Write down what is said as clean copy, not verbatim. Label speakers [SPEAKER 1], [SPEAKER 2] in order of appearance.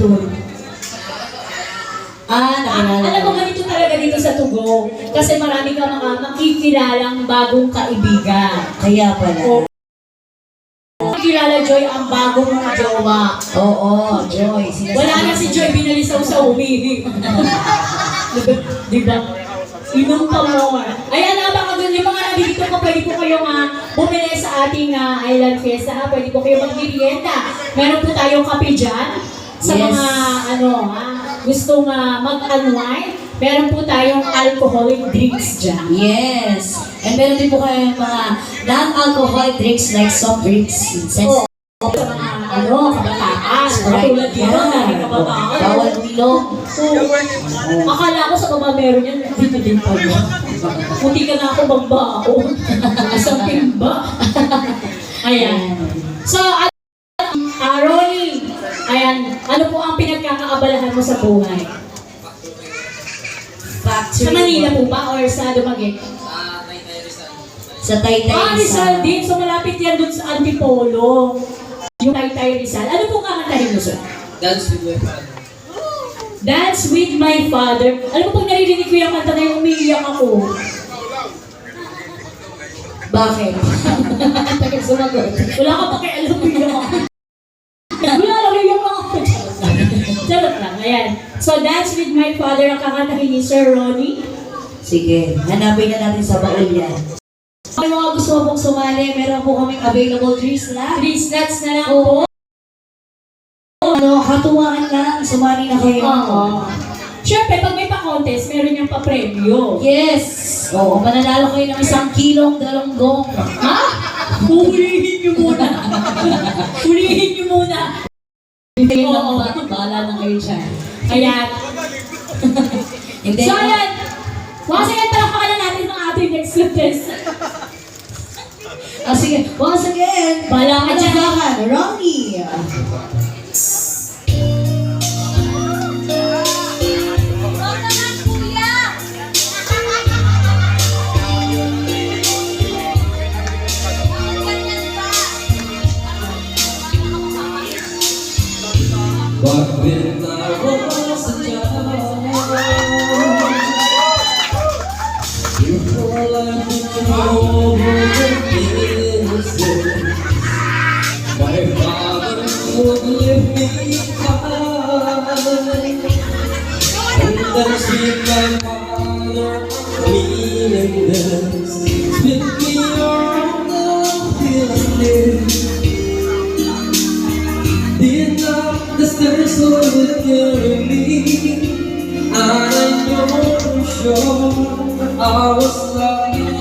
[SPEAKER 1] dun?
[SPEAKER 2] Nakilala.
[SPEAKER 1] Alam mo, ganito talaga dito sa Tugo. Kasi marami ka mga makikilalang bagong kaibigan.
[SPEAKER 2] Kaya pala.
[SPEAKER 1] Kilala Joy ang bagong mga jowa.
[SPEAKER 2] Oo, Joy.
[SPEAKER 1] Wala na si Joy, binalisaw sa umihi. Diba? Inom pa mo. Ayan na, baka dun yung mga nandito ko, pwede po kayo bumili sa ating Island Fiesta. Pwede po kayo mag-merienda. Meron po tayong kape dyan. Sa
[SPEAKER 2] Yes.
[SPEAKER 1] mga gustong mag-unwind. Meron po tayong alcoholic drinks dyan.
[SPEAKER 2] Yes. And meron din po kayo mga non-alcoholic drinks like soft drinks.
[SPEAKER 1] Sa mga kabataan. Katulad dito, dahil kabataan.
[SPEAKER 2] Bawal uminom.
[SPEAKER 1] Akala ko sa baba meron yan, dito din pa yun. Puti ka na ako magbao. Isang timba. Ayan. So, Ronnie, ayan, ano po ang pinagkakaabalahan mo sa buhay? Sa Manila po ba or sa Dumaguete?
[SPEAKER 2] Sa Taytay
[SPEAKER 1] Rizal din. So, malapit yan dun sa Antipolo. Yung Taytay Rizal. Ano po kakantahin mo, sir?
[SPEAKER 3] Dance with my father.
[SPEAKER 1] Dance with my father. Alam mo, pag naririnig ko yung kanta na yung umiiyak ako.
[SPEAKER 2] Bakit?
[SPEAKER 1] Tagal sumagot. Wala ka pakialam ko yung wala lang yung mga charot lang. Ayan. So, Dance with my father ang kakantahin ni Sir Ronnie.
[SPEAKER 2] Sige, hanapin na natin sa baul yan. Kung mga gusto mo pong sumali, meron po kaming available 3 slots.
[SPEAKER 1] 3 slots na lang po.
[SPEAKER 2] Katuwaan lang, sumali na kayo.
[SPEAKER 1] Oo. Siyempre, pag may pa-contest, meron yung pa-premyo.
[SPEAKER 2] Yes! Oo, mananalo kayo ng 1 kilong galonggong.
[SPEAKER 1] Ha? Hulihin niyo muna. Hulihin niyo muna.
[SPEAKER 2] Hindi lang ba? Bahala na kayo dyan.
[SPEAKER 1] Ayan.
[SPEAKER 2] Hindi.
[SPEAKER 1] So, ayan. Once again, palakakan natin ang ating next contest.
[SPEAKER 2] Sige, once again,
[SPEAKER 1] Bahala ka dyan.
[SPEAKER 2] palakpakan, Ronnie.
[SPEAKER 3] But when I was a child, before I took over the business, my father would leave me behind. And then see my father meaning this, with me on the business. Did not the stairs would carry me. I know for sure I was lucky.